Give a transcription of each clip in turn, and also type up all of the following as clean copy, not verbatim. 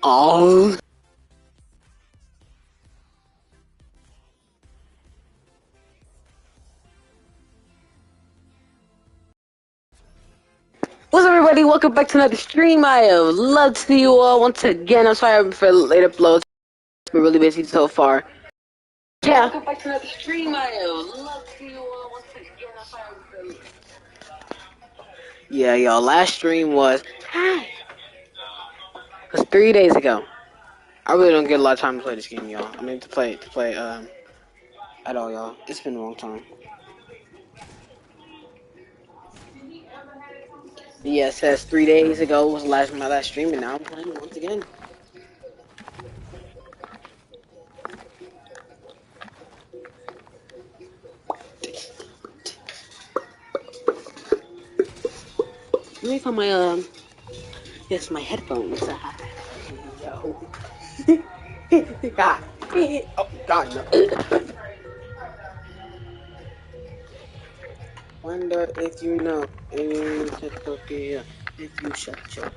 Oh. What's up, everybody? Welcome back to another stream. I have love to see you all once again. I'm sorry for late uploads. It's been really busy so far. Yeah. Welcome back to another stream. I have love to see you all once again. I'm sorry for Yeah, y'all. Last stream was 3 days ago. I really don't get a lot of time to play this game, y'all. I mean to play at all, y'all. It's been a long time. But yeah, it says 3 days ago was my last stream, and now I'm playing once again. Let me find my yes, my headphones. Yo. God. Oh God, no. Wonder if you know. If you shut your.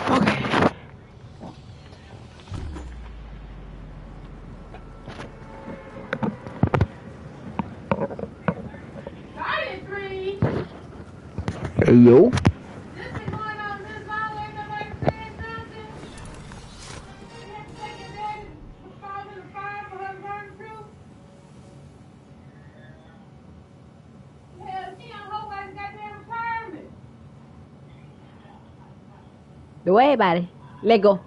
Okay. Hello. Don't worry about it. Let go.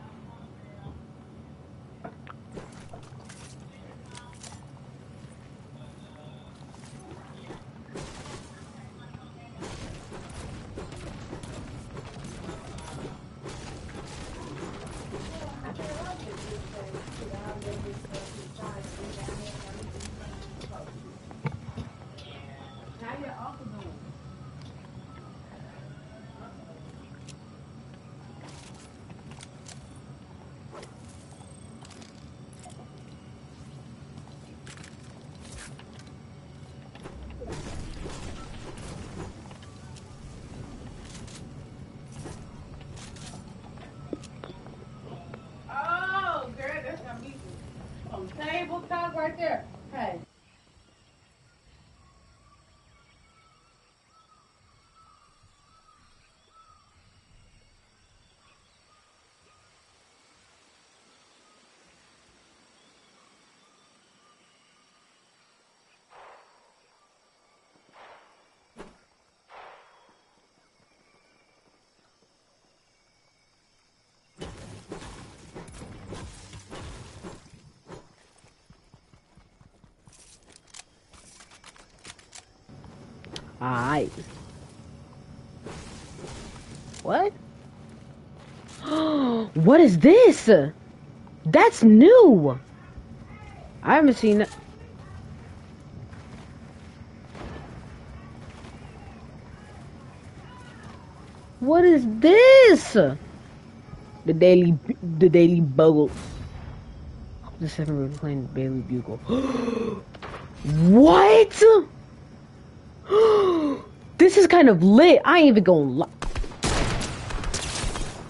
Oh, girl, that's gonna be some table talk right there. Hey. Alright. What? What is this? That's new. I haven't seen that. What is this? The daily bugle. The 7 room playing the daily bugle. What? This is kind of lit. I ain't even gonna lie.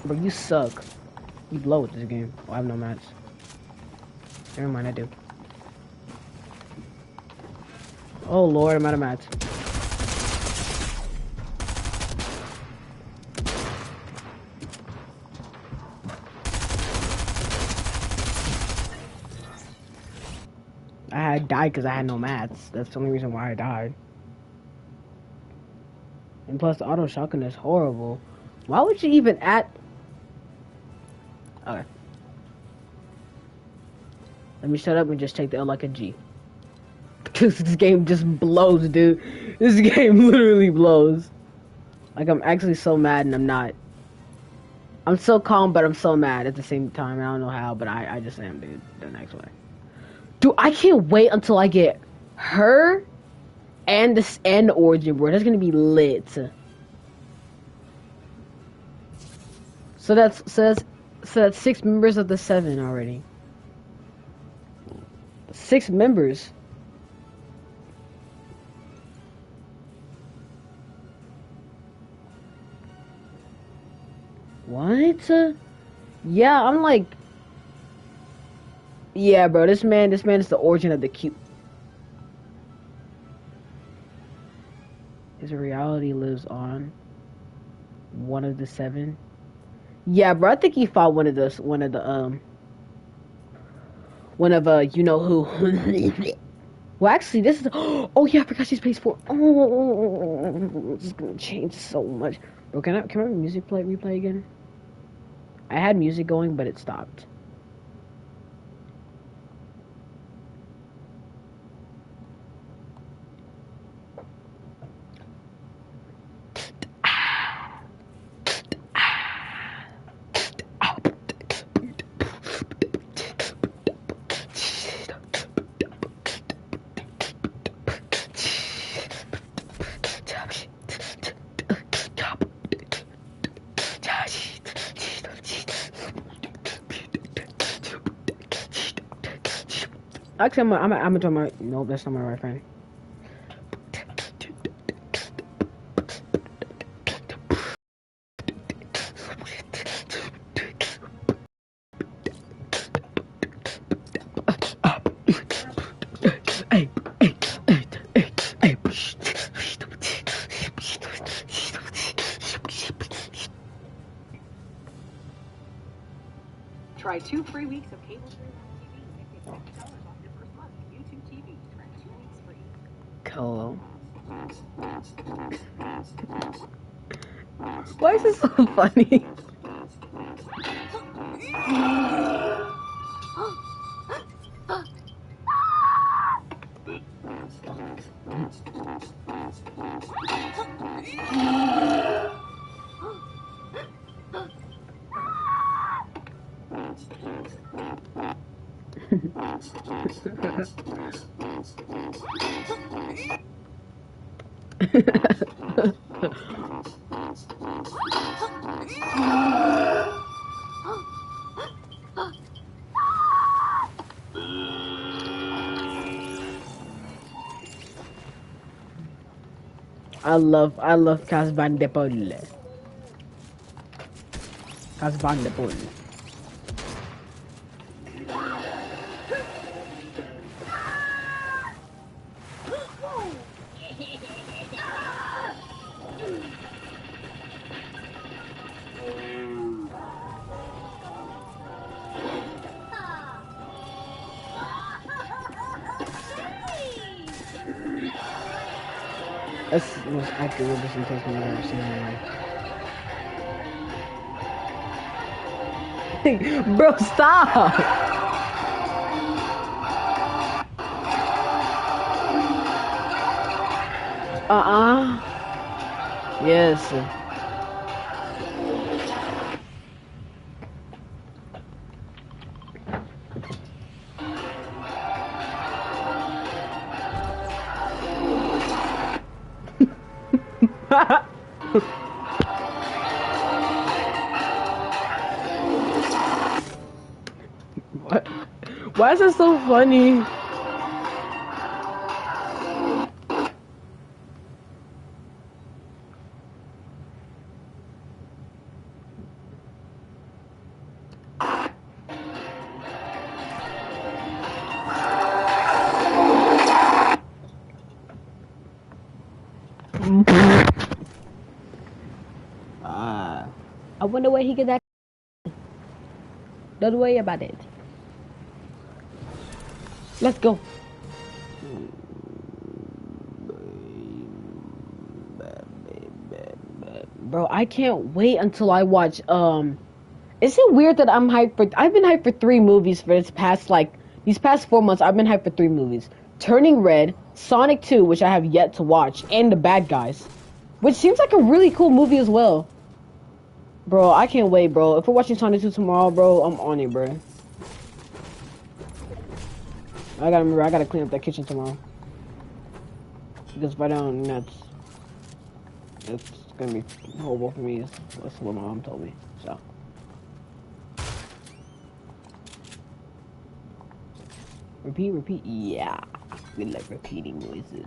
Bro, you suck. You blow at this game. Oh, I have no mats. Never mind, I do. Oh lord, I'm out of mats. I had died because I had no mats. That's the only reason why I died. And plus, the auto shotgun is horrible. Why would you even add? Okay. Let me shut up and just take the L like a G. Because this game just blows, dude. This game literally blows. Like, I'm actually so mad and I'm not. I'm so calm, but I'm so mad at the same time. I don't know how, but I just am, dude. The next way. Dude, I can't wait until I get her and the origin, bro. That's gonna be lit. So that's 6 members of the 7 already. 6 members. What? Yeah, I'm like, yeah, bro. This man is the origin of the cute. His reality lives on. One of the 7. Yeah, bro. I think he fought one of the you know who. Well, actually, this is. Oh yeah, I forgot she's PS4. Oh, this is gonna change so much. Bro, can my music replay again? I had music going, but it stopped. Actually, I'm gonna turn my. No, that's not my right phone. Try 2 free weeks of cable streaming TV. Make $50 off your first month. YouTube TV. Try 2 weeks free. Cool. Why is this so funny? I love Casban de Paul. Casban de Paul. That's the most accurate representation I've ever seen in my life. Bro, stop! Yes. What? Why is that so funny? I wonder where he get that. Don't worry about it. Let's go. Bro, I can't wait until I watch is it weird that I'm hyped for I've been hyped for 3 movies for these past 4 months. I've been hyped for 3 movies. Turning Red, Sonic 2, which I have yet to watch, and The Bad Guys, which seems like a really cool movie as well. Bro, I can't wait, bro. If we're watching Sonic 2 tomorrow, bro, I'm on it, bro. I gotta clean up that kitchen tomorrow. Because if I don't, it's gonna be horrible for me. That's what my mom told me, so. Repeat, repeat. Yeah. We like repeating noises.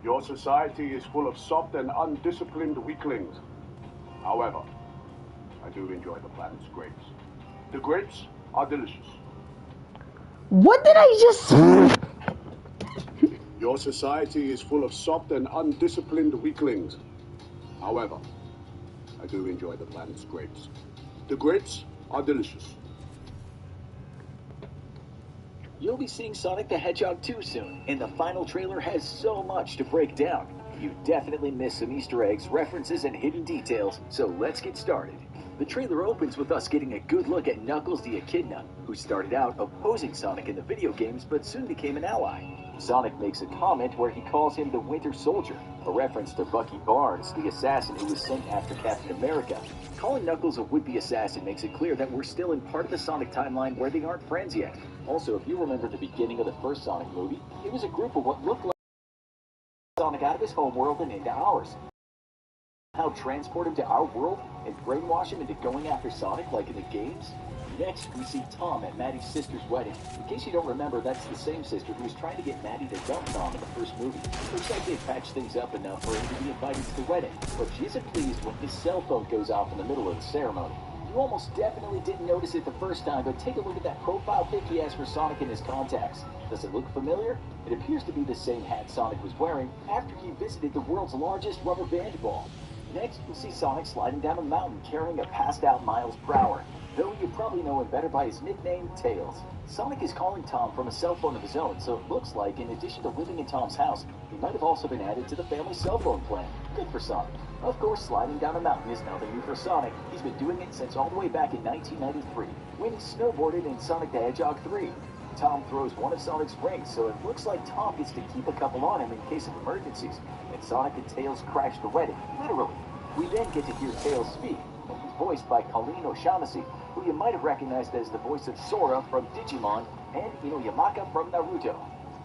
Your society is full of soft and undisciplined weaklings. However, I do enjoy the planet's grapes. The grapes are delicious. What did I just say? Your society is full of soft and undisciplined weaklings. However, I do enjoy the planet's grapes. The grapes are delicious. You'll be seeing Sonic the Hedgehog 2 soon, and the final trailer has so much to break down. You definitely missed some Easter eggs, references, and hidden details, so let's get started. The trailer opens with us getting a good look at Knuckles the Echidna, who started out opposing Sonic in the video games but soon became an ally. Sonic makes a comment where he calls him the Winter Soldier, a reference to Bucky Barnes, the assassin who was sent after Captain America. Calling Knuckles a would-be assassin makes it clear that we're still in part of the Sonic timeline where they aren't friends yet. Also, if you remember the beginning of the first Sonic movie, it was a group of what looked like Sonic out of his homeworld and into ours. How transport him to our world and brainwash him into going after Sonic like in the games? Next, we see Tom at Maddie's sister's wedding. In case you don't remember, that's the same sister who was trying to get Maddie to dump Tom in the first movie. Looks like they've patched things up enough for him to be invited to the wedding, but she isn't pleased when his cell phone goes off in the middle of the ceremony. You almost definitely didn't notice it the first time, but take a look at that profile pic he has for Sonic in his contacts. Does it look familiar? It appears to be the same hat Sonic was wearing after he visited the world's largest rubber band ball. Next, we see Sonic sliding down a mountain carrying a passed-out Miles Prower, though you probably know him better by his nickname, Tails. Sonic is calling Tom from a cell phone of his own, so it looks like, in addition to living in Tom's house, he might have also been added to the family cell phone plan. Good for Sonic. Of course, sliding down a mountain is nothing new for Sonic. He's been doing it since all the way back in 1993, when he snowboarded in Sonic the Hedgehog 3. Tom throws one of Sonic's rings, so it looks like Tom gets to keep a couple on him in case of emergencies. And Sonic and Tails crash the wedding, literally. We then get to hear Tails speak, and he's voiced by Colleen O'Shaughnessy, who you might have recognized as the voice of Sora from Digimon and Inuyamaka from Naruto.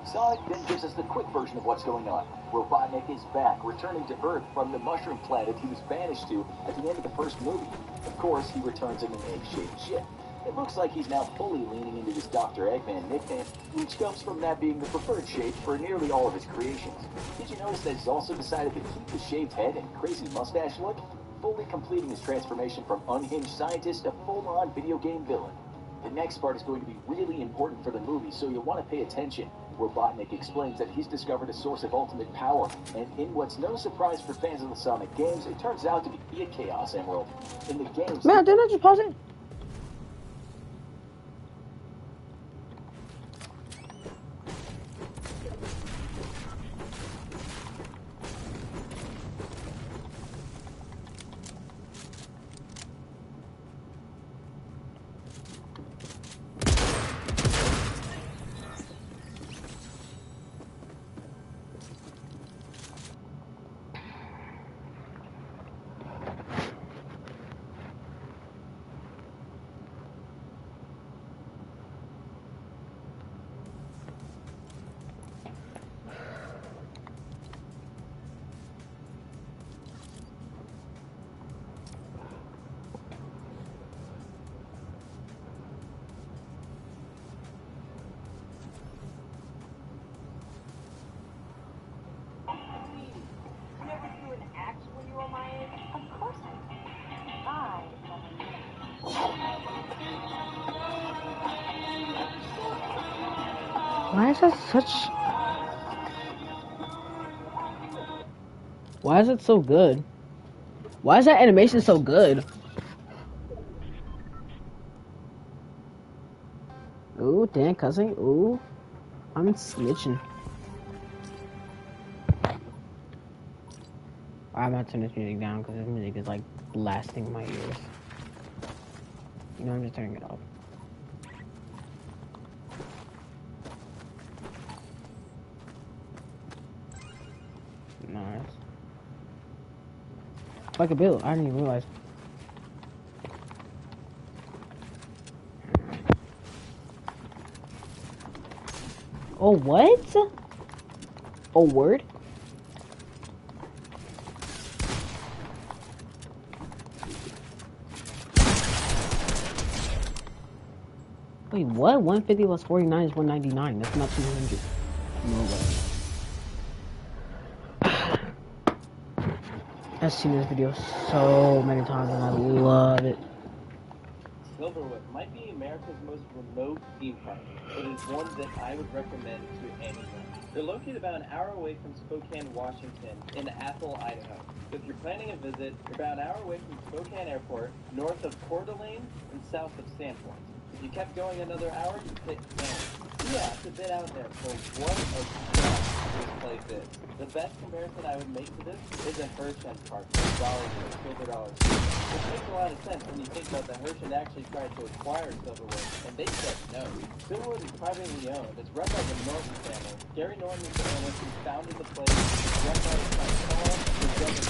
Sonic then gives us the quick version of what's going on. Robotnik is back, returning to Earth from the mushroom planet he was banished to at the end of the first movie. Of course, he returns in an egg-shaped ship. It looks like he's now fully leaning into his Dr. Eggman nickname, which comes from that being the preferred shape for nearly all of his creations. Did you notice that he's also decided to keep the shaved head and crazy mustache look, fully completing his transformation from unhinged scientist to full-on video game villain? The next part is going to be really important for the movie, so you'll want to pay attention. Robotnik explains that he's discovered a source of ultimate power, and in what's no surprise for fans of the Sonic games, it turns out to be a Chaos Emerald. In the games... Man, didn't I just pause it? Why is that such... Why is it so good? Why is that animation so good? Ooh, damn cousin. Ooh, I'm snitching. I'm not turning this music down because this music is like blasting my ears. You know, I'm just turning it off. Nice. Like a bill. I didn't even realize. Oh, what? Oh, word? Wait, what? 150 plus 49 is 199. That's not 200. No way. I've seen this video so many times and I love it. Silverwood might be America's most remote theme park, but it's one that I would recommend to anyone. They're located about an hour away from Spokane, Washington, in Athol, Idaho. So if you're planning a visit, you're about an hour away from Spokane Airport, north of Coeur d'Alene, and south of Sandpoint. If you kept going another hour, you'd hit 10. Yeah, it's a bit out there for what a mess this place is. The best comparison I would make to this is a Hershend park for $1 or $silver. Which makes a lot of sense when you think about that Hershend actually tried to acquire Silverwood, and they said no. Silverwood is privately owned. It's run by the Norton family. Gary Norton is the owner who founded the place. It's run by his son Paul, his brother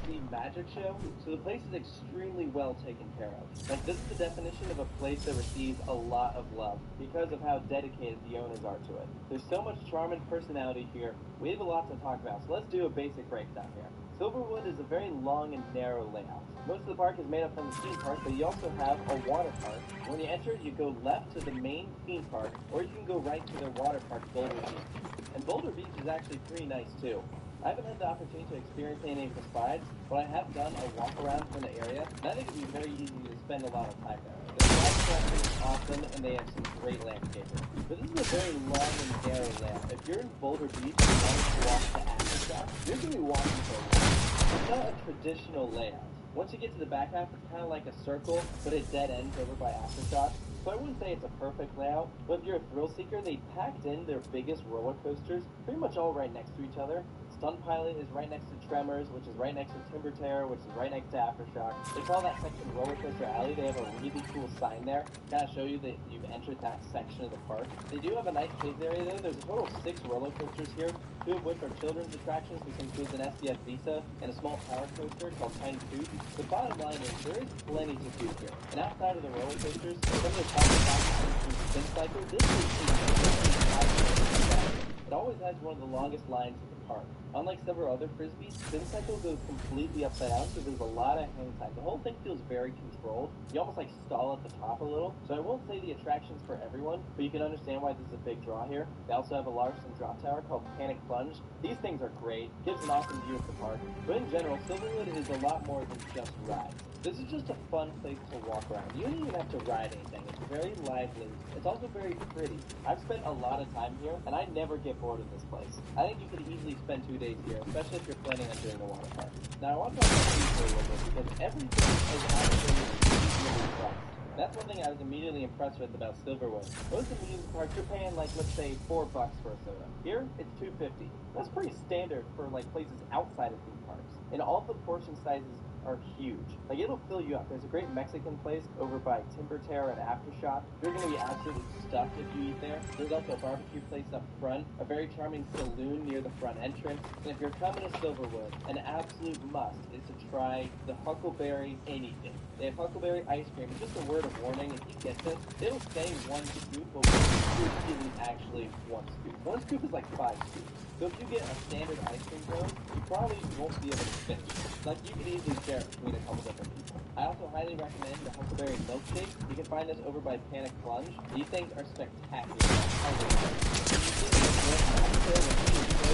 Nick, magic show, so the place is extremely well taken care of. Like, this is the definition of a place that receives a lot of love because of how dedicated the owners are to it. There's so much charm and personality here. We have a lot to talk about, so let's do a basic breakdown here. Silverwood is a very long and narrow layout. Most of the park is made up from the theme park, but you also have a water park. When you enter, you go left to the main theme park, or you can go right to their water park, Boulder Beach. And Boulder Beach is actually pretty nice too. I haven't had the opportunity to experience any of the slides, but I have done a walk around from the area, and I think it would be very easy to spend a lot of time there. The slide structure is awesome, and they have some great landscaping. But this is a very long and narrow layout. If you're in Boulder Beach and you want to walk to Aftershock, you're going to be walking for a while. It's not a traditional layout. Once you get to the back half, it's kind of like a circle, but it dead ends over by Aftershock. So I wouldn't say it's a perfect layout, but if you're a thrill seeker, they packed in their biggest roller coasters pretty much all right next to each other. Stunt Pilot is right next to Tremors, which is right next to Timber Terror, which is right next to Aftershock. They call that section Roller Coaster Alley. They have a really cool sign there, kind of show you that you've entered that section of the park. They do have a nice kids area though. There's a total of 6 roller coasters here, 2 of which are children's attractions, which includes an SDF Visa and a small power coaster called Tiny Toot. The bottom line is there is plenty to do here. And outside of the roller coasters, some of the top attractions Spin Cycle, this is it always has one of the longest lines in the park. Unlike several other frisbees, Spin Cycle goes completely upside down, so there's a lot of hang time. The whole thing feels very controlled. You almost like stall at the top a little. So I won't say the attraction's for everyone, but you can understand why this is a big draw here. They also have a Larson drop tower called Panic Plunge. These things are great. Gives an awesome view of the park. But in general, Silverwood is a lot more than just rides. This is just a fun place to walk around. You don't even have to ride anything. It's very lively. It's also very pretty. I've spent a lot of time here, and I never get bored of this place. I think you could easily spend 2 days here, especially if you're planning on doing the water park. Now, I want to talk about food for a little bit, because everything is actually reasonably priced. That's one thing I was immediately impressed with about Silverwood. Most amusement parks, you're paying like, let's say, $4 for a soda. Here, it's $2.50. That's pretty standard for like places outside of theme parks. And all the portion sizes are huge. Like, it'll fill you up. There's a great Mexican place over by Timber Terror and Aftershock. You're going to be absolutely stuffed if you eat there. There's also a barbecue place up front, a very charming saloon near the front entrance. And if you're coming to Silverwood, an absolute must is to try the Huckleberry anything. They have Huckleberry ice cream. And just a word of warning, if you get this, it'll say 1 scoop, but 1 scoop isn't actually 1 scoop. 1 scoop is like 5 scoops. So if you get a standard ice cream cone, you probably won't be able to finish. Like, you could easily share it between a couple different people. I also highly recommend the Huckleberry milkshake. You can find this over by Panic Plunge. These things are spectacular.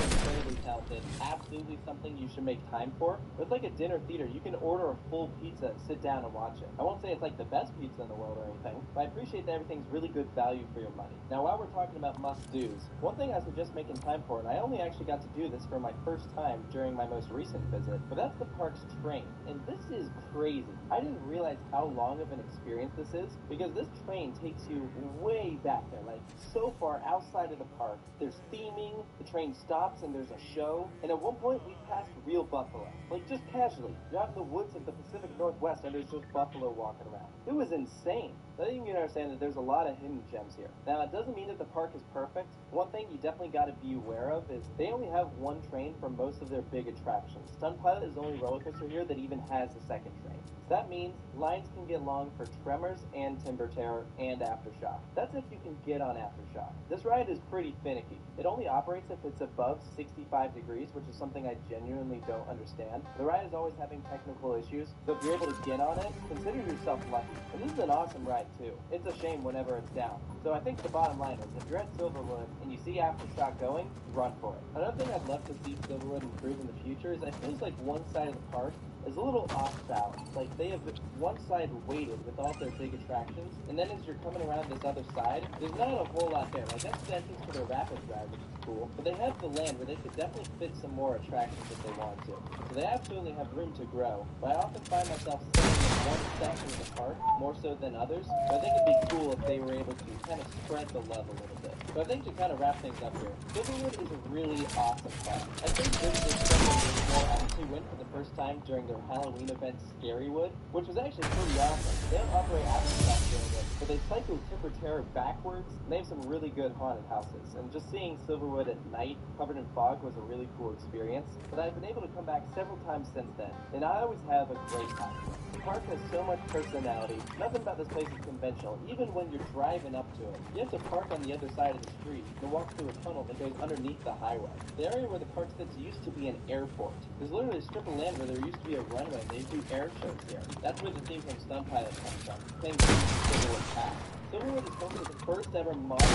Incredibly talented. Absolutely something you should make time for. It's like a dinner theater. You can order a full pizza and sit down and watch it. I won't say it's like the best pizza in the world or anything, but I appreciate that everything's really good value for your money. Now, while we're talking about must-dos, one thing I suggest making time for, and I only actually got to do this for my first time during my most recent visit, but that's the park's train. And this is crazy. I didn't realize how long of an experience this is, because this train takes you way back there, like so far outside of the park. There's theming, the train stops and there's a show, and at one point we passed real buffalo. Like, just casually. You're out in the woods of the Pacific Northwest and there's just buffalo walking around. It was insane. I think you can understand that there's a lot of hidden gems here. Now, it doesn't mean that the park is perfect. One thing you definitely got to be aware of is they only have 1 train for most of their big attractions. Stunt Pilot is the only roller coaster here that even has a 2nd train. So that means lines can get long for Tremors and Timber Terror and Aftershock. That's if you can get on Aftershock. This ride is pretty finicky. It only operates if it's above 65 degrees, which is something I genuinely don't understand. The ride is always having technical issues, so if you're able to get on it, consider yourself lucky. And this is an awesome ride too. It's a shame whenever it's down. So I think the bottom line is, if you're at Silverwood and you see Aftershock going, run for it. Another thing I'd love to see Silverwood improve in the future is, I feel like one side of the park is a little off balance. Like, they have one side weighted with all their big attractions, and then as you're coming around this other side, there's not a whole lot there. Like, that's the entrance for their Rapids ride, which is cool, but they have the land where they could definitely fit some more attractions if they wanted to. So they absolutely have room to grow, but I often find myself sitting one section of the park more so than others. But I think it'd be cool if they were able to kind of spread the love a little bit. But I think to kind of wrap things up here, Silverwood is a really awesome park. I think visitors several years ago actually went for the first time during their Halloween event, Scarywood, which was actually pretty awesome. They don't operate aftershocks during it, but they cycle Timber Terror backwards, and they have some really good haunted houses. And just seeing Silverwood at night, covered in fog, was a really cool experience. But I've been able to come back several times since then, and I always have a great time here. The park has so much personality. Nothing about this place is conventional, even when you're driving up to it. You have to park on the other side of the street and walk through a tunnel that goes underneath the highway. The area where the park sits used to be an airport. There's literally a strip of land where there used to be a runway, and they do air shows here. That's where the theme from Stunt Pilot comes from, playing Silverwood Pass. Silverwood is home to the first ever modern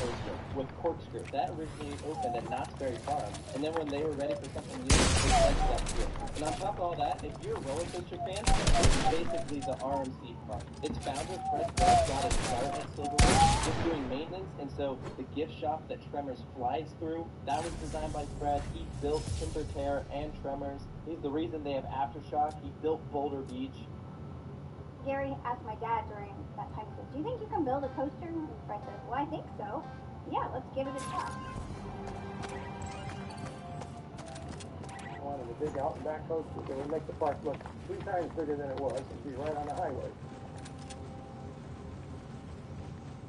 coaster with Corkscrew. That originally opened at Knott's Berry Farm, and then when they were ready for something new, they sent it up here. And on top of all that, if you're a roller coaster fan, this is basically the RMC park. Its founder, Fred Clark, got his start at Silverwood just doing maintenance, and so the gift shop that Tremors flies through, that was designed by Fred. He built Timber Terror and Tremors. He's the reason they have Aftershock. He built Boulder Beach. Gary asked my dad during that time, he says, do you think you can build a coaster? And Fred says, well, I think so. Yeah, let's give it a try. Wanted a big out and back coaster that would make the park look 3 times bigger than it was and be right on the highway.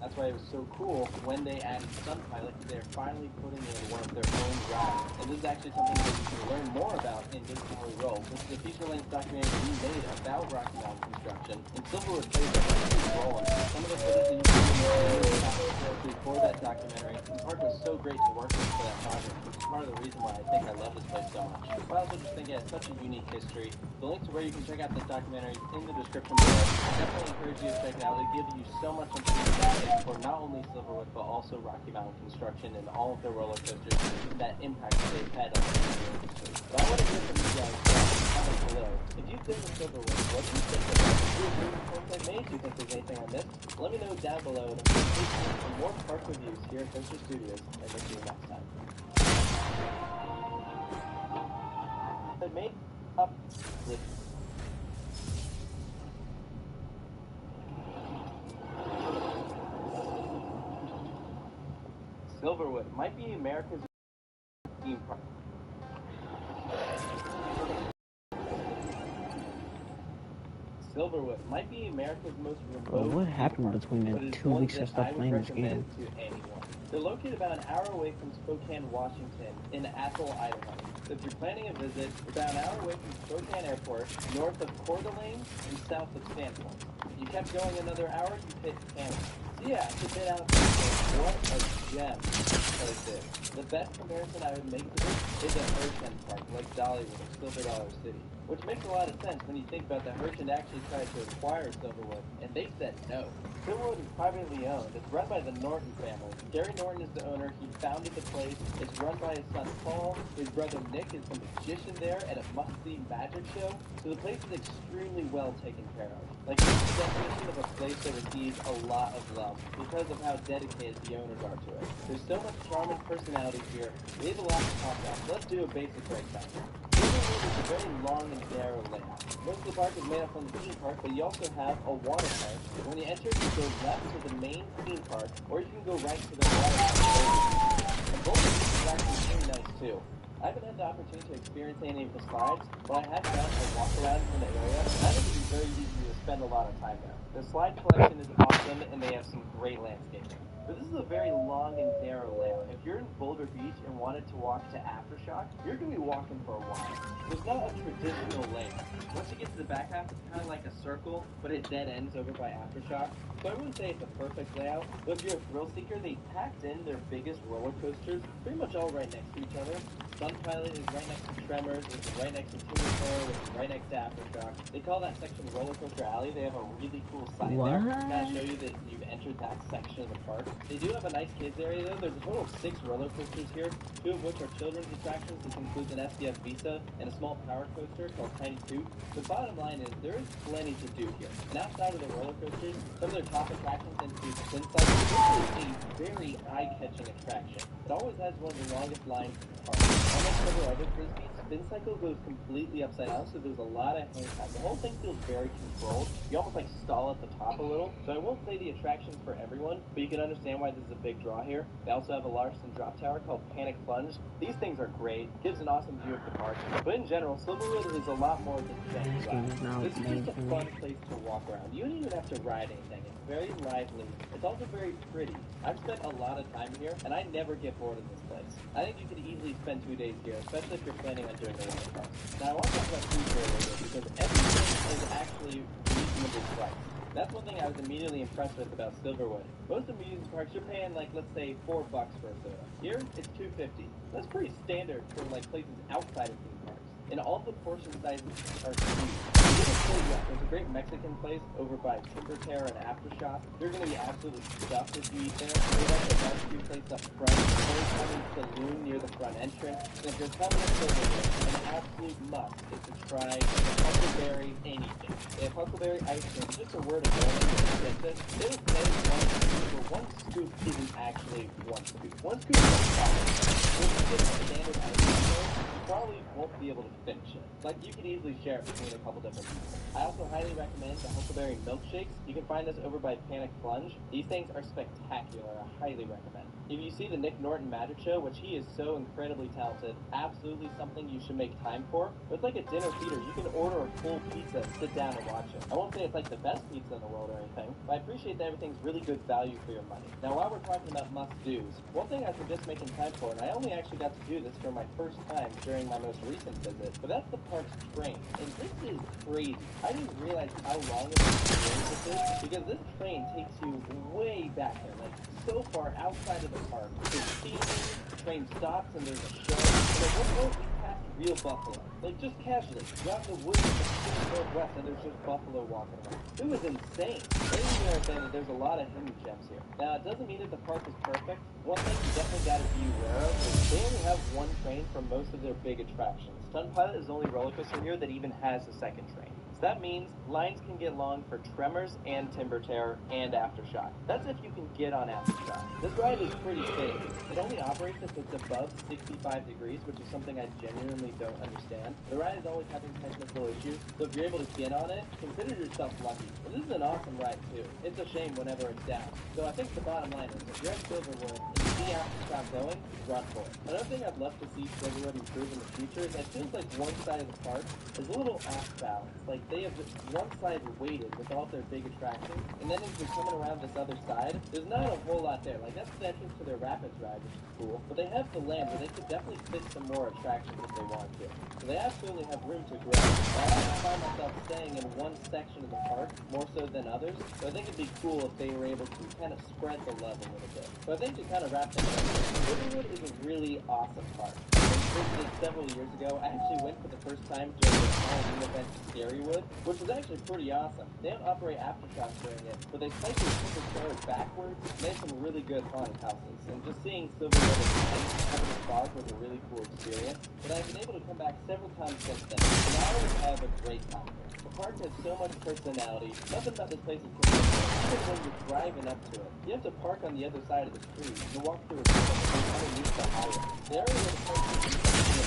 That's why it was so cool when they added Stunt Pilot. They're finally putting in one of their own rides. And this is actually something that you can learn more about in This Is How We Roll. This is a feature-length documentary we made about Rocky Mountain construction. And Silverwood plays a huge role in it. Some of the footage that you can for that documentary. The park was so great to work with for that project, which is part of the reason why I think I love this place so much. I also just think it has such a unique history. The link to where you can check out this documentary is in the description below. I definitely encourage you to check it out. It gives you so much information for not only Silverwood, but also Rocky Mountain construction and all of the roller coasters that impact that they've had on the industry. But I want to hear from you guys in the comments below. If you've been to Silverwood, what do you think of it? Do you agree with the points I made? Do you think there's anything I missed? Let me know down below, and I'm going to stay tuned for more park reviews here at Coaster Studios, and we'll see you next time. I made up with Silverwood might be America's theme park. Silverwood might be America's most remote. Bro, what happened between the 2 weeks of stuff playing this game? To anyone. They're located about an hour away from Spokane, Washington, in Athol, Idaho. So if you're planning a visit, about an hour away from Spokane Airport, north of Coeur d'Alene, and south of Sandpoint. If you kept going another hour, you hit Canada. So yeah, it's a bit out there. What a gem right there. The best comparison I would make to this is a Hershey park, like Dollywood or Silver Dollar City. Which makes a lot of sense when you think about that Hershey actually tried to acquire Silverwood, and they said no. Silverwood is privately owned. It's run by the Norton family. Gary Norton is the owner. He founded the place. It's run by his son Paul. His brother Nick is the magician there at a must-see magic show. So the place is extremely well taken care of. Like, it's the definition of a place that receives a lot of love because of how dedicated the owners are to it. There's so much charm and personality here. We have a lot to talk about. So let's do a basic breakdown. Silverwood is a very long and narrow layout. Most of the park is made up from the theme park, but you also have a water park. When you enter, you go left to the main theme park, or you can go right to the water park. And both of these are actually really nice too. I haven't had the opportunity to experience any of the slides, but I have found a walk around in the area, and I think it would be very easy to spend a lot of time there. The slide collection is awesome, and they have some great landscaping. But this is a very long and narrow layout. If you're in Boulder Beach and wanted to walk to Aftershock, you're going to be walking for a while. So it's not a traditional layout. Once you get to the back half, it's kind of like a circle, but it dead ends over by Aftershock. So I wouldn't say it's a perfect layout, but if you're a thrill seeker, they packed in their biggest roller coasters pretty much all right next to each other. Stunt Pilot is right next to Tremors, which is right next to Timber Terror, which is right next to Aftershock. They call that section Roller Coaster Alley. They have a really cool sign there to kind of show you that you've entered that section of the park. They do have a nice kids area though. There's a total of 6 roller coasters here, 2 of which are children's attractions. This includes an SDF Visa and a small power coaster called Tiny Toot. The bottom line is there is plenty to do here. And outside of the roller coasters, some of their top attractions include Spin Cycle, which is a very eye-catching attraction. It always has one of the longest lines in the park. Unlike several other frisbees, spin cycle goes completely upside down, so there's a lot of hang time. The whole thing feels very controlled. You almost like stall at the top a little. So I won't say the attraction's for everyone, but you can understand why this is a big draw here. They also have a Larson drop tower called Panic Plunge. These things are great. Gives an awesome view of the park. But in general, Silverwood is a lot more than just rides. This is just a fun place to walk around. You don't even have to ride anything. It's very lively. It's also very pretty. I've spent a lot of time here, and I never get bored in this place. I think you could easily spend 2 days here, especially if you're planning on doing the water park. Now I want to talk about food here a little bit, because everything is actually reasonably priced. That's one thing I was immediately impressed with about Silverwood. Most amusement parks, you're paying like, let's say, $4 for a soda. Here, it's $2.50. That's pretty standard for like places outside of theme parks. And all the portion sizes are huge. There's a great Mexican place over by Timber Terror and Aftershock. You're going to be absolutely stuffed if you eat there. There's also a barbecue place up front. There's coming saloon near the front entrance. And if you're coming to Silverwood, an absolute must is to try the Huckleberry anything. They have Huckleberry ice cream. Just a word of warning to get this. They would say one scoop, but one scoop isn't actually one scoop. One scoop is a problem. If you get a standard ice cream, you probably won't be able to finish it. Like, you could easily share it between a couple different people. I also highly recommend the Huckleberry milkshakes. You can find this over by Panic Plunge. These things are spectacular. I highly recommend. If you see the Nick Norton Magic Show, which he is so incredibly talented, absolutely something you should make time for. But it's like a dinner theater. You can order a full pizza and sit down and watch it. I won't say it's like the best pizza in the world or anything, but I appreciate that everything's really good value for your money. Now, while we're talking about must-dos, one thing I suggest making time for, and I only actually got to do this for my first time during my most recent visit, but that's the park's train. And this is crazy. I didn't realize how long of a experience this is, because this train takes you way back there, like so far outside of the park. There's seating, the train stops, and there's a show. And at one point, we passed real buffalo. Like, just casually. You're out in the woods in the Pacific Northwest, and there's just buffalo walking around. It was insane. Ladies and gentlemen, that there's a lot of hidden gems here. Now, it doesn't mean that the park is perfect. One thing you definitely got to be aware of is they only have one train for most of their big attractions. Stun Pilot is the only roller coaster here that even has a second train. So that means lines can get long for Tremors and Timber Terror and Aftershock. That's if you can get on Aftershock. This ride is pretty finicky. It only operates if it's above 65 degrees, which is something I genuinely don't understand. The ride is always having technical issues, so if you're able to get on it, consider yourself lucky. But this is an awesome ride too. It's a shame whenever it's down. So I think the bottom line is, if you're at Silverwood and you see Aftershock going, run for it. Another thing I'd love to see Silverwood improve in the future is it feels like one side of the park is a little off balance. Like, they have just one side weighted with all their big attractions, and then as you're coming around this other side, there's not a whole lot there. Like, that's the entrance to their Rapids ride, which is cool, but they have the land where they could definitely fit some more attractions if they want to. So they absolutely have room to grow. I often find myself staying in one section of the park more so than others, so I think it'd be cool if they were able to kind of spread the love a little bit. So I think to kind of wrap things up, Silverwood is a really awesome park. I visited several years ago. I actually went for the first time during the Halloween event to Scarywood, which was actually pretty awesome. They don't operate Aftershock during it, but they cycle Timber Terror backwards. They have some really good haunted houses, and just seeing Silverwood at night having a fog was a really cool experience. But I've been able to come back several times since then, and I always have a great time here. The park has so much personality. Nothing about this place is consistent. Even when you're driving up to it, you have to park on the other side of the street and walk through a tunnel underneath the highway. The area where the park is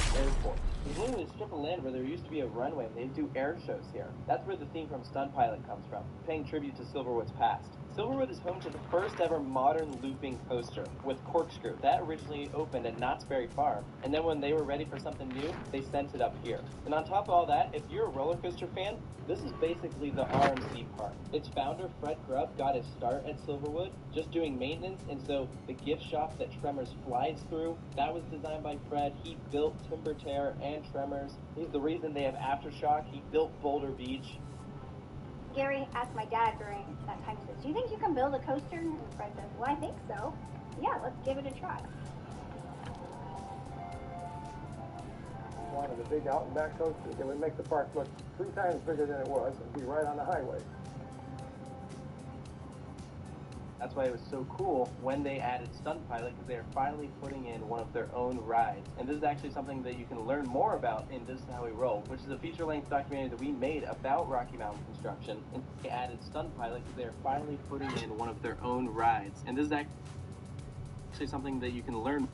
an airport. There's literally a strip of land where there used to be a runway, and they do air shows here. That's where the theme from Stun Pilot comes from, paying tribute to Silverwood's past. Silverwood is home to the first ever modern looping coaster with Corkscrew. That originally opened at Knott's Berry Farm, and then when they were ready for something new, they sent it up here. And on top of all that, if you're a roller coaster fan, this is basically the RMC park. Its founder, Fred Grubb, got his start at Silverwood just doing maintenance, and so the gift shop that Tremors flies through, that was designed by Fred. He built Timber Terror and Tremors. He's the reason they have Aftershock. He built Boulder Beach. Gary asked my dad during that time, he says, do you think you can build a coaster? And Fred says, well, I think so. Yeah, let's give it a try. Wanted a big out and back coaster. It would make the park look 3 times bigger than it was and be right on the highway. That's why it was so cool when they added Stun Pilot, because they are finally putting in one of their own rides. And this is actually something that you can learn more about in This Is How We Roll, which is a feature-length documentary that we made about Rocky Mountain construction. And they added Stun Pilot because they are finally putting in one of their own rides. And this is actually something that you can learn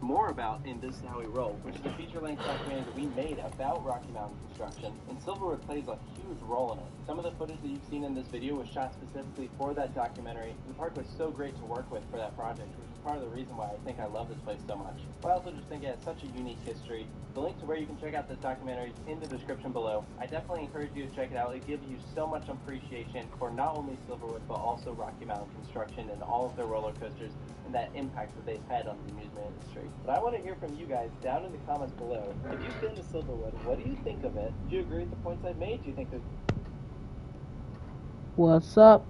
more about in This Is How We Roll, which is a feature-length documentary that we made about Rocky Mountain construction, and Silverwood plays a huge role in it. Some of the footage that you've seen in this video was shot specifically for that documentary. The park was so great to work with for that project, which is part of the reason why I think I love this place so much. But I also just think it has such a unique history. The link to where you can check out this documentary is in the description below. I definitely encourage you to check it out. It gives you so much appreciation for not only Silverwood, but also Rocky Mountain construction and all of their roller coasters and that impact that they've had on the amusement industry. But I want to hear from you guys down in the comments below. If you've been to Silverwood, what do you think of it? Do you agree with the points I've made? Do you think there's... What's up?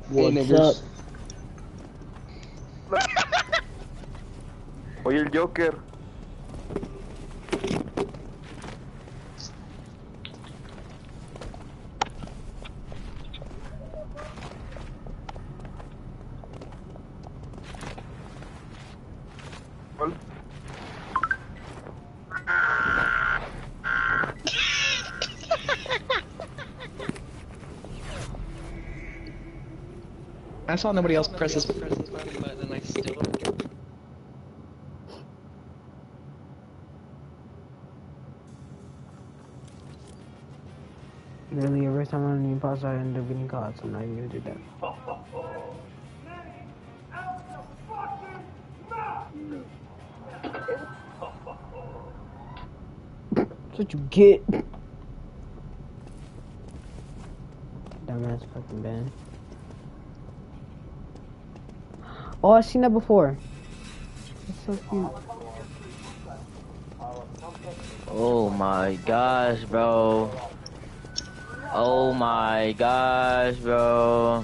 What's up? Oye, el Joker. ¿Cuál? I saw nobody else press this button, but then I still. Literally every time I'm in the imposter, I end up getting caught, so I'm not even gonna do that. That's what you get. Dumbass fucking band. Oh, I've seen that before. It's so cute. Oh my gosh, bro. Oh my gosh, bro.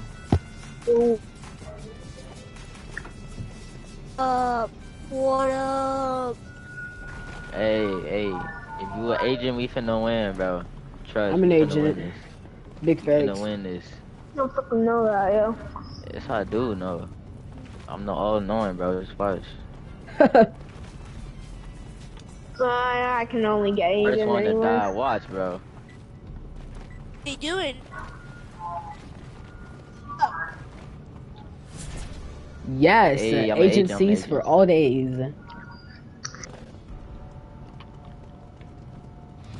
What up? Hey, if you an agent, we finna win, bro. Trust. I'm an we finna agent. win this. Big We facts. finna win this. I don't fucking know that, yo. Yes, I do know. I'm the all-knowing, bro. It's first. I can only get First agent one to anyway. die. Watch, bro. What are you doing? Yes, Hey, I'm an agent, agencies for all days. I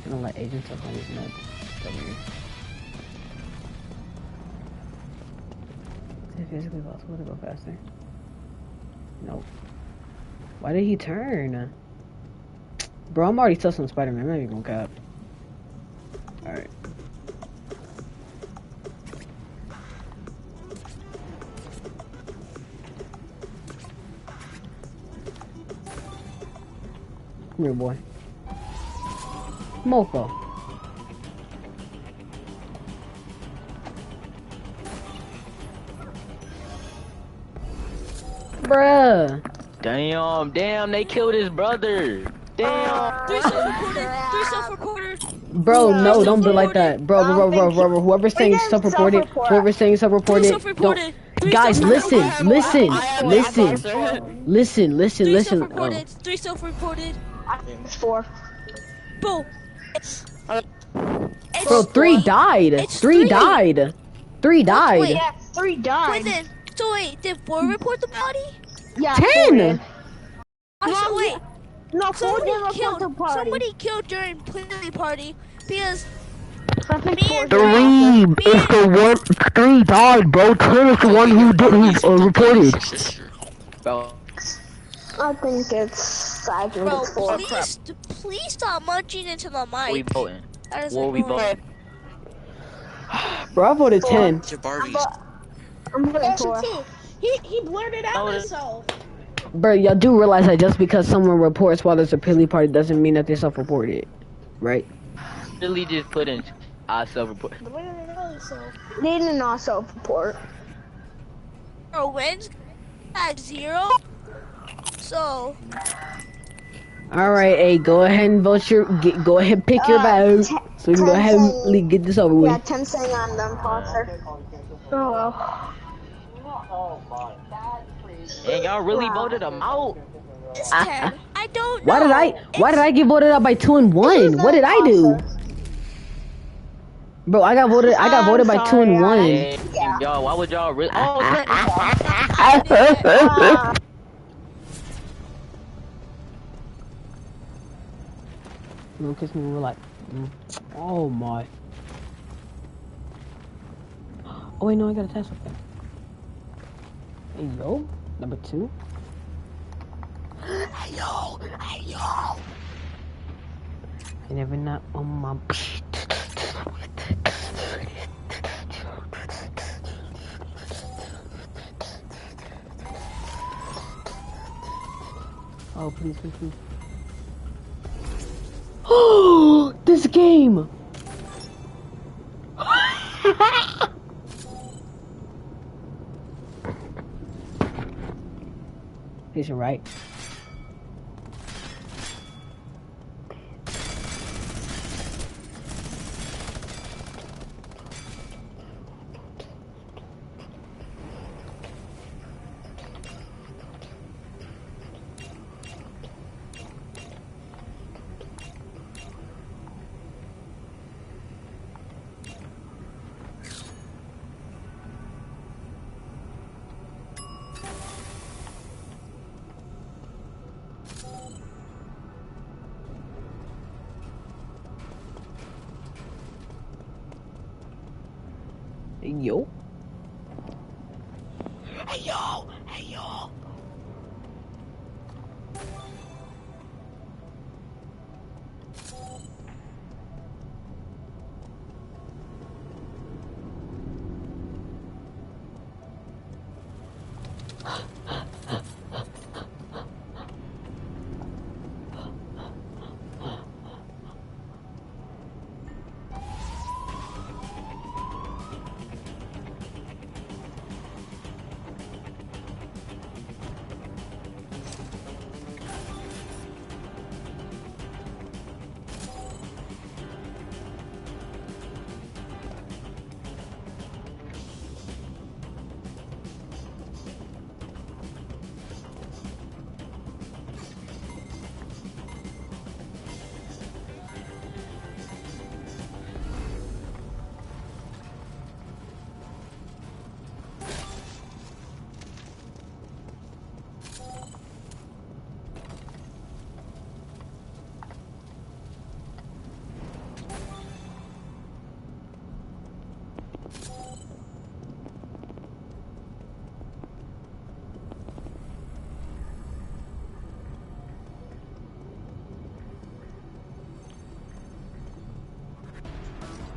don't like agents up on these nuts. Come here. Is it physically possible to go faster? Nope. Why did he turn? Bro, I'm already stuck on Spider-Man. I'm not even gonna cap. Alright. Come here, boy. Mofo. Bruh. Damn, they killed his brother. Damn. Three self-reported. Bro, no, don't be like that. Bro, whoever's saying self-reported, whoever's saying self-reported, don't. Guys, listen. Three self-reported. It's 4. Bro. Bro, 3 died. 3 died. 3 died. Wait, yeah, 3 died. Wait, did 4 report the body? Yeah, 10. Wait. No, 4 didn't report the party. Somebody killed during play party because. 3 is the one. 3 died, bro. 10 is the one who didn't reported. Bro. I think it's 4. Please stop munching into the mic. We voting. What we voting? Bro, I voted 10. I'm voting 4. He blurted out himself. Bro, y'all do realize that just because someone reports while there's a pilly party doesn't mean that they self-reported, right? Really just put in I self-report. They did not self-report. Bro, wins at 0. So. Alright, hey, go ahead and vote go ahead and pick your vote. So we can go ahead and get this over with. Yeah, 10 saying I'm the imposter. Oh well. Oh my. And y'all really voted him out? It's Ted. I don't know. Why did I get voted out by 2 and 1? What did I do? Bro, I got voted by 2 and 1. Hey, y'all, why would y'all really? Oh, You know, kiss me in real life. Oh my. Oh wait, no, I got a test with that. Hey yo, number 2. Hey yo, hey yo. I never not on my. Oh please, please, please. Oh, this game. Is it right? Hey yo. Hey yo. Hey yo.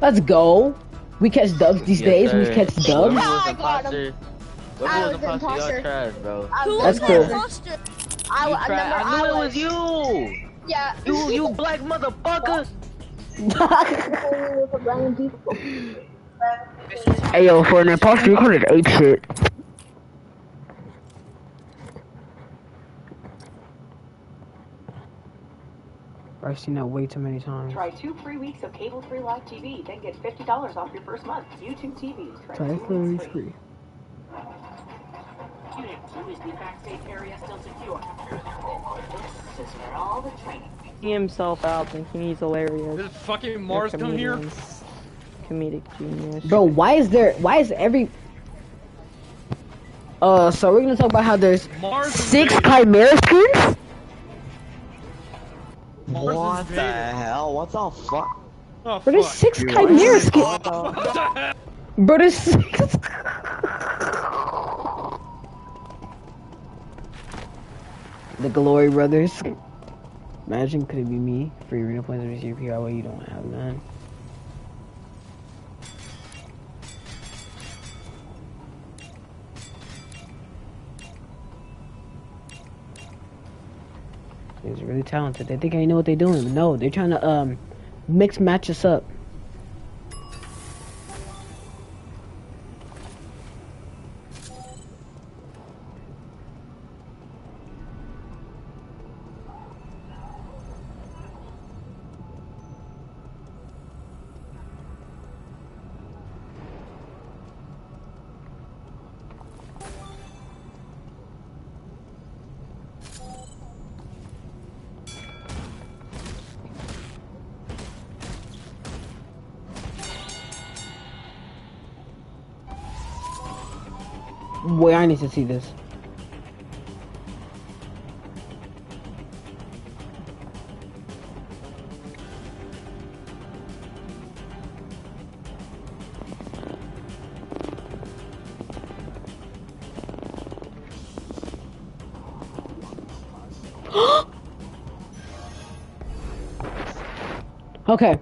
Let's go. We catch dubs these days. Sir. We catch dubs. Whoever was imposter, y'all trash, bro. That's cool. Imposter? I knew it was you. Yeah. You black motherfucker. Hey yo, for an imposter, you called it 8 shit. I've seen that way too many times. Try 2 free weeks of cable-free live TV, then get $50 off your first month. YouTube TV. Try 3 weeks free. Unit 2 is the backstage area still secure. This is where all the training. See himself out thinking he's hilarious. Did fucking Mars come here? Comedic genius. Bro, why is every... so we're gonna talk about how there's 6 Chimera skins? What the hell? What the fuck? Oh, Bro, there's 6 Chimera skins. Bro, there's 6. The Glory Brothers. Imagine, could it be me? Free arena points of your PRY, you don't have none. He's really talented. They think I know what they're doing. No, they're trying to mix match us up. Wait, I need to see this. Okay.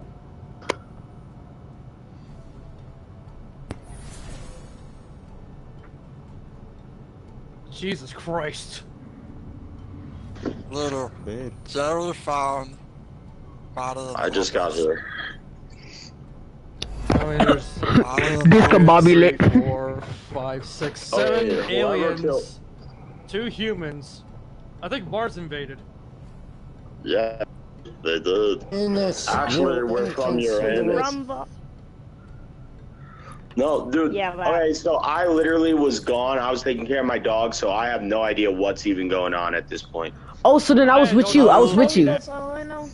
Jesus Christ. Little. Generally found. I just got here. I mean, there's Discombobulate. 2, 3, 4, 5, 6, 7 aliens, 2 humans. I think Mars invaded. Yeah, they did. Actually, we're from Uranus. No, dude. Yeah, okay, so I literally was gone. I was taking care of my dog, so I have no idea what's even going on at this point. Oh, so then I was with you. I was with you. That's all I know.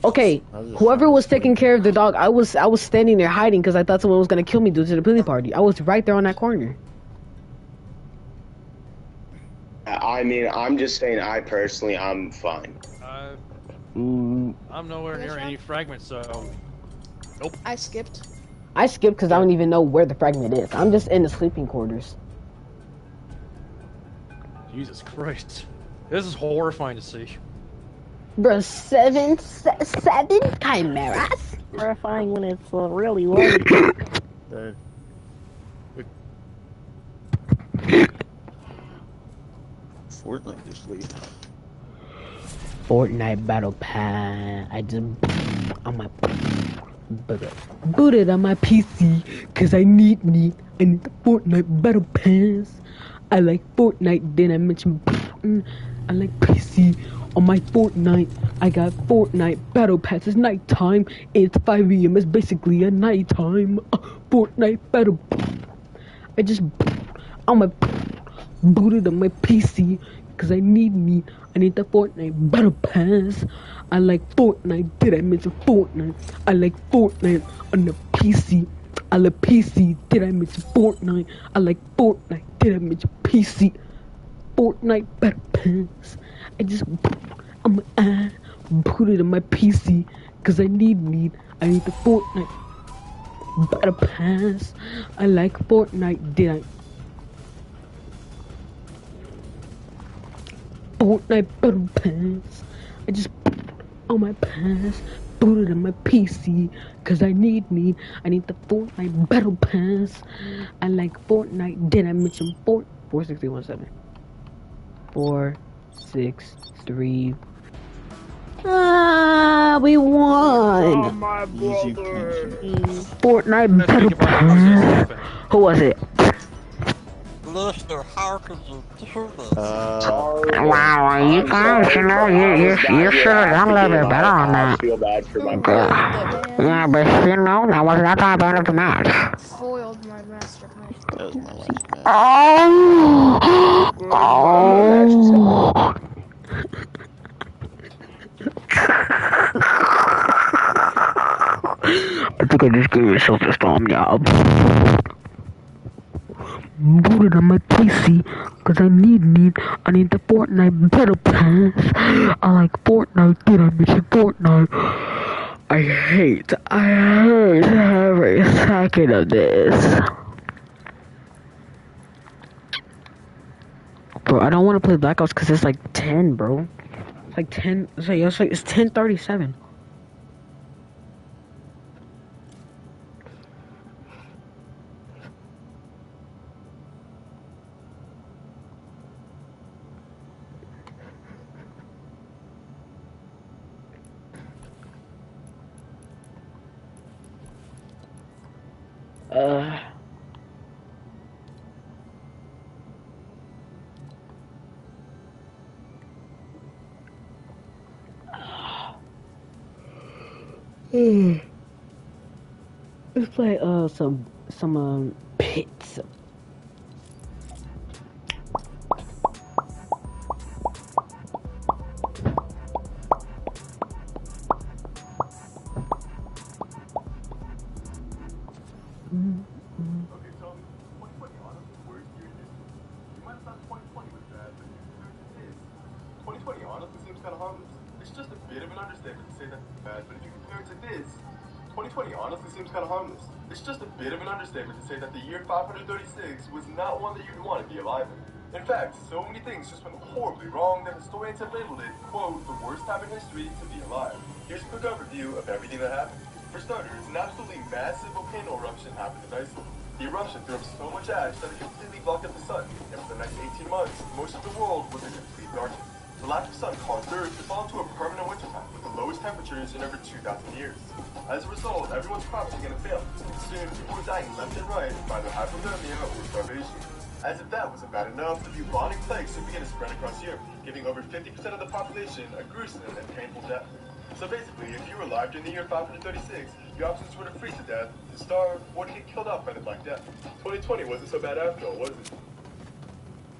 Okay, whoever was taking care of the dog, I was standing there hiding because I thought someone was gonna kill me due to the pity party. I was right there on that corner. I mean, I'm just saying, I personally, I'm fine. I'm nowhere near any fragments, so... Nope. I skipped. I skipped because I don't even know where the fragment is. I'm just in the sleeping quarters. Jesus Christ. This is horrifying to see. Bro, seven chimeras? Horrifying when it's really late. Fortnite this week. Fortnite Battle Pass. I just on my boot it on my PC cause I need the Fortnite Battle Pass. I like Fortnite. Then I mentioned I like PC. On my Fortnite, I got Fortnite Battle Pass. It's nighttime. It's 5 AM. It's basically a nighttime. Fortnite Battle. I just on my booted on my PC because I need the Fortnite Battle Pass. I like Fortnite. Did I mention Fortnite? I like Fortnite on the PC. I like PC. Did I mention Fortnite? I like Fortnite. Did I mention PC? Fortnite Battle Pass. I just put it on my PC because I need the Fortnite Battle Pass. I like Fortnite. Did I? Fortnite Battle Pass. I just on my pass, put it on my PC because I need the Fortnite Battle Pass. I like Fortnite. Did I mention 46317? 4, 6, 3. We won! Oh, my brother. Fortnite Battle Pass. Who was it? Lister, how could you do this? Wow, you guys, you know, you should have done a little bit better on that. I feel bad for my Yeah, but you know, that was not the bad of the match. Foiled my master plan. That was my last match. Oh! I think I just gave myself a storm job. Booted on my PC because I need the Fortnite Battle Pass. I like Fortnite. Did I mention Fortnite? I hate every second of this. Bro, I don't want to play Black Ops because it's like 10, bro. It's like 10. It's 10:37. Let's play some pizza. understatement to say that it's bad, but if you compare it to this, 2020 honestly seems kind of harmless. It's just a bit of an understatement to say that the year 536 was not one that you'd want to be alive in. In fact, so many things just went horribly wrong that historians have labeled it, quote, the worst time in history to be alive. Here's a quick overview of everything that happened. For starters, an absolutely massive volcano eruption happened in Iceland. The eruption threw up so much ash that it completely blocked up the sun, and for the next 18 months, most of the world was in complete darkness. The lack of sun caused Earth to fall into a permanent wintertime with the lowest temperatures in over 2,000 years. As a result, everyone's crops began to fail, and soon people were dying left and right by either hypothermia or starvation. As if that wasn't bad enough, the bubonic plague soon began to spread across Europe, giving over 50% of the population a gruesome and painful death. So basically, if you were alive during the year 536, your options were to freeze to death, to starve, or to get killed off by the Black Death. 2020 wasn't so bad after all, was it?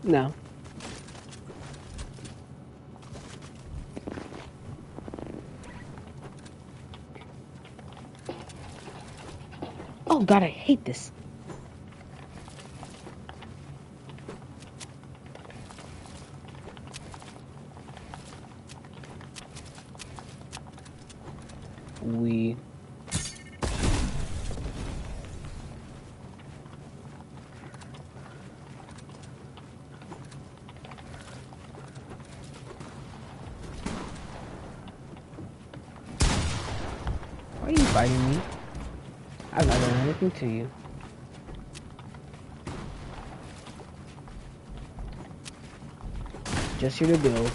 No. Oh god, I hate this. We Why are you fighting me? I've not done anything to you. Just here to build.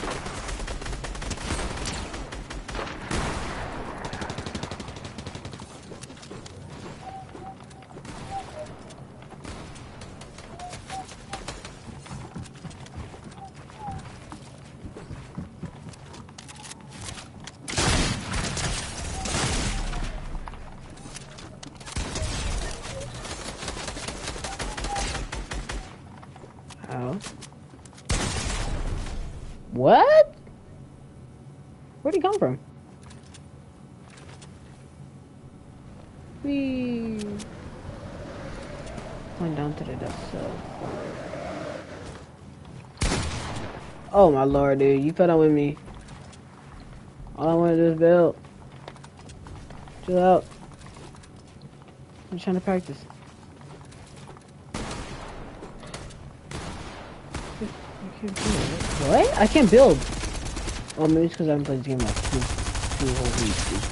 How? What? Where'd he come from? We went down to the depths, so. Oh my lord, dude, you fell down with me. All I wanted is build. Chill out. I'm trying to practice. What? I can't build. Oh, maybe it's because I haven't played this game like two whole weeks, dude.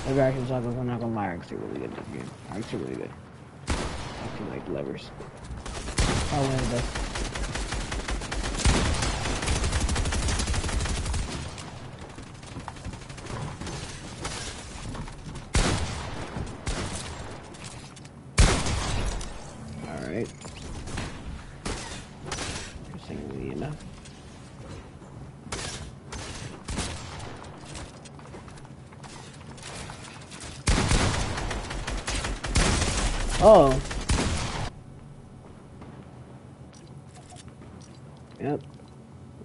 Maybe I can talk about, I'm not gonna lie, I'm actually really good at this game. I'm actually really good. I actually like the levers. Oh, one of the best. Alright. Interestingly enough. Oh. Yep.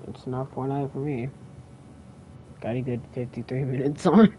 It's not Fortnite for me. Got a good 53 minutes on.